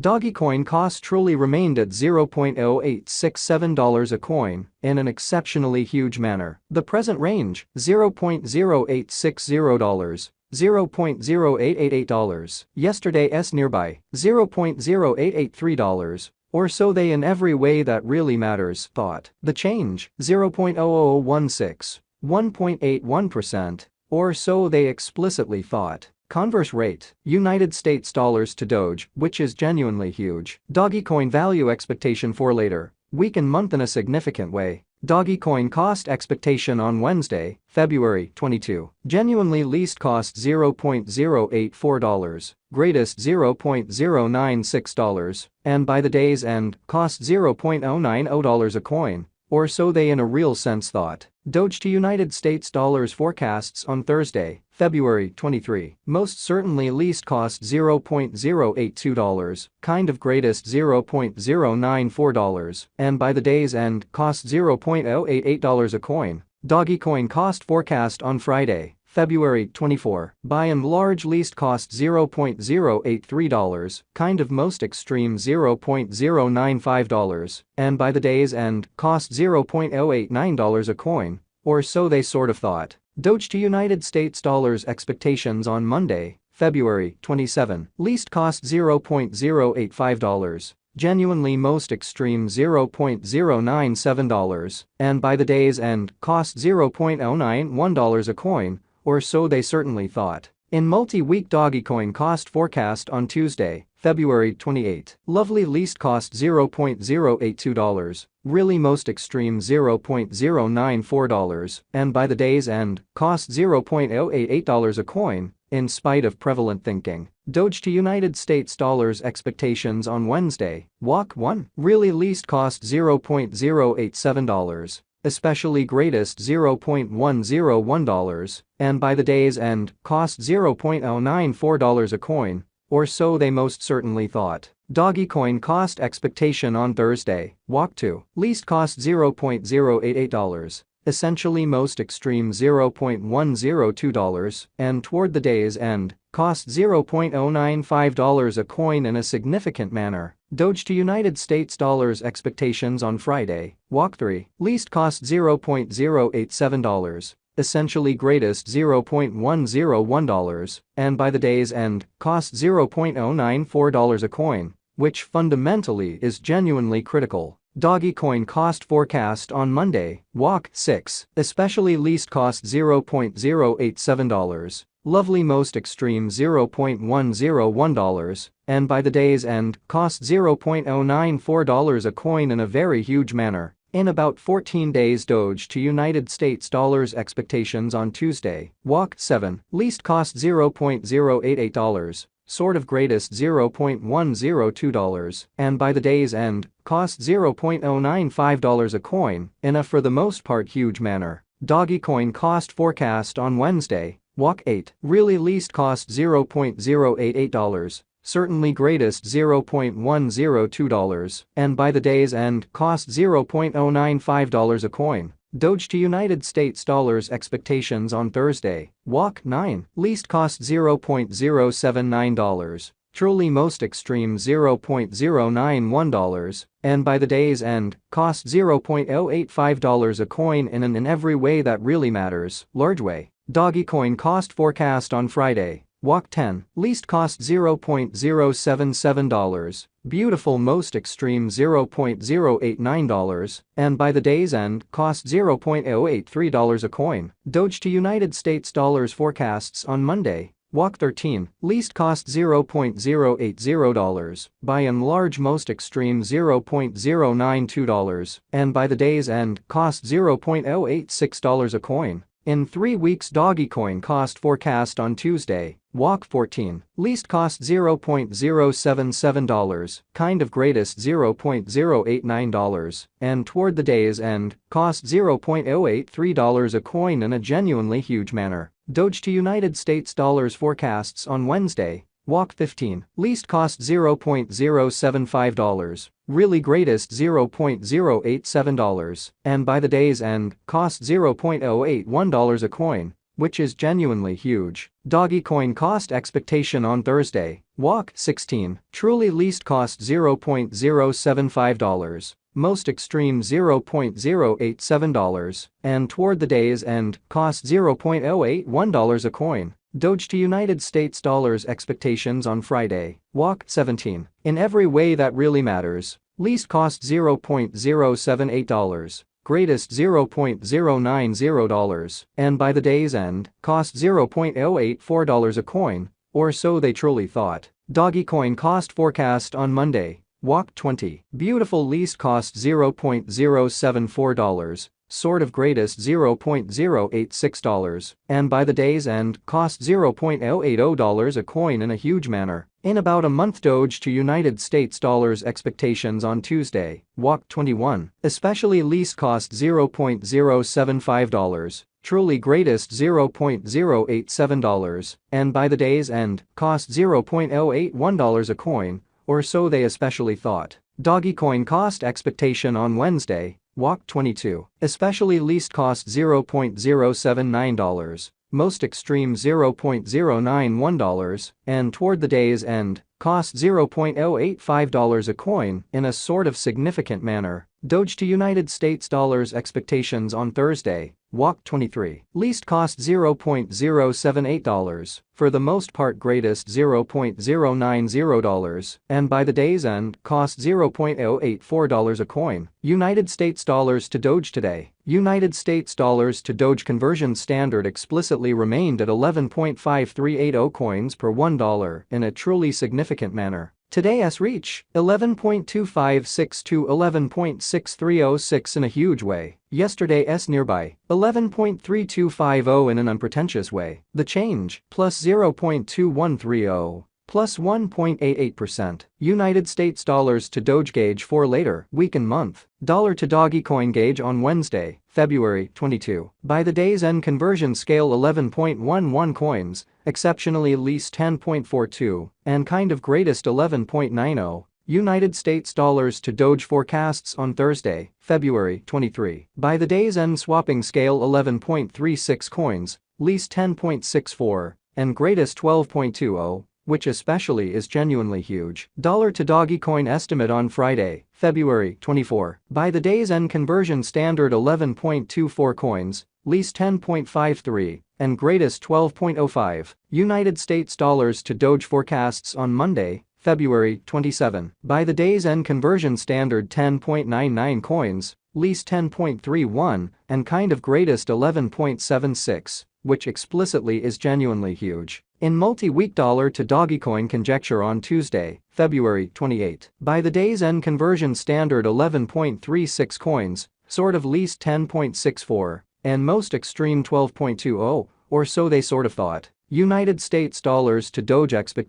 Dogecoin cost truly remained at $0.0867 a coin in an exceptionally huge manner. The present range, $0.0860. $0.0888. Yesterday's nearby, $0.0883. Or so they in every way that really matters thought. The change, 0.0016. 1.81%. Or so they explicitly thought. Converse rate, United States dollars to Doge, which is genuinely huge. Dogecoin value expectation for later week and month in a significant way. Dogecoin cost expectation on Wednesday, February 22. Genuinely least cost $0.084, greatest $0.096, and by the day's end, cost $0.090 a coin. Or so they in a real sense thought. Doge to United States dollars forecasts on Thursday, February 23. Most certainly least cost $0.082, kind of greatest $0.094, and by the day's end, cost $0.088 a coin. Dogecoin cost forecast on Friday, February 24. By and large least cost $0.083, kind of most extreme $0.095, and by the day's end, cost $0.089 a coin. Or so they sort of thought. Doge to United States dollars expectations on Monday, February 27. Least cost $0.085. Genuinely most extreme $0.097, and by the day's end, cost $0.091 a coin. Or so they certainly thought. In multi-week Dogecoin cost forecast on Tuesday, February 28. Lovely least cost $0.082, really most extreme $0.094, and by the day's end, cost $0.088 a coin, in spite of prevalent thinking. Doge to United States dollars expectations on Wednesday, walk 1. Really least cost $0.087. Especially greatest $0.101, and by the day's end, cost $0.094 a coin. Or so they most certainly thought. Dogecoin cost expectation on Thursday, walk 2. Least cost $0.088. Essentially most extreme $0.102, and toward the day's end, cost $0.095 a coin in a significant manner. Doge to United States dollars expectations on Friday, walk 3. Least cost $0.087. Essentially greatest $0.101, and by the day's end, cost $0.094 a coin, which fundamentally is genuinely critical. Dogecoin cost forecast on Monday, walk 6. Especially least cost $0.087. Lovely most extreme $0.101, and by the day's end, cost $0.094 a coin in a very huge manner. In about 14 days Doge to United States dollars expectations on Tuesday, walk 7. Least cost $0.088. Sort of greatest $0.102, and by the day's end, cost $0.095 a coin, in a for the most part huge manner. Dogecoin cost forecast on Wednesday, walk 8. Really least cost $0.088, certainly greatest $0.102, and by the day's end, cost $0.095 a coin. Doge to United States dollars expectations on Thursday, walk 9. Least cost $0.079. Truly most extreme $0.091, and by the day's end, cost $0.085 a coin in an in every way that really matters, large way. Dogecoin cost forecast on Friday, walk 10. Least cost $0.077. Beautiful most extreme $0.089, and by the day's end, cost $0.083 a coin. Doge to United States dollars forecasts on Monday, walk 13. Least cost $0.080, by and large most extreme $0.092, and by the day's end, cost $0.086 a coin. In 3 weeks Dogecoin cost forecast on Tuesday, walk 14. Least cost $0.077, kind of greatest $0.089, and toward the day's end, cost $0.083 a coin in a genuinely huge manner. Doge to United States dollars forecasts on Wednesday, walk 15. Least cost $0.075, really greatest $0.087, and by the day's end, cost $0.081 a coin, which is genuinely huge. Dogecoin cost expectation on Thursday, Walk 16, truly least cost $0.075, most extreme $0.087, and toward the day's end, cost $0.081 a coin. Doge to United States dollars expectations on Friday. Walk 17, in every way that really matters, least cost $0.078. Greatest $0.090, and by the day's end, cost $0.084 a coin, or so they truly thought. Dogecoin cost forecast on Monday. Walk 20, beautiful least cost $0.074, sort of greatest $0.086, and by the day's end, cost $0.080 a coin in a huge manner. In about a month. Doge to United States dollars expectations on Tuesday. Walk 21, especially least cost $0.075, truly greatest $0.087, and by the day's end, cost $0.081 a coin, or so they especially thought. Dogecoin cost expectation on Wednesday. Walk 22, especially least cost $0.079, most extreme $0.091, and toward the day's end, cost $0.085 a coin in a sort of significant manner. Doge to United States dollars expectations on Thursday. Walk 23, least cost $0.078, for the most part greatest $0.090, and by the day's end, cost $0.084 a coin. United States dollars to Doge today. United States dollars to Doge conversion standard explicitly remained at 11.5380 coins per $1 in a truly significant manner. Today's reach, 11.2562 to 11.6306 in a huge way. Yesterday's nearby, 11.3250 in an unpretentious way. The change, plus 0.2130. Plus 1.88%. United States dollars to Doge gauge for later week and month. Dollar to Dogecoin gauge on Wednesday, February 22. By the day's end conversion scale 11.11 coins, exceptionally least 10.42, and kind of greatest 11.90. United States dollars to Doge forecasts on Thursday, February 23. By the day's end swapping scale 11.36 coins, least 10.64, and greatest 12.20. Which especially is genuinely huge. Dollar to Dogecoin estimate on Friday, February 24. By the day's end conversion standard 11.24 coins, least 10.53, and greatest 12.05. United States dollars to Doge forecasts on Monday, February 27. By the day's end conversion standard 10.99 coins, least 10.31, and kind of greatest 11.76, which explicitly is genuinely huge. In multi-week dollar to Dogecoin conjecture on Tuesday, February 28. By the day's end conversion standard 11.36 coins, sort of least 10.64, and most extreme 12.20, or so they sort of thought. United States dollars to Doge expectation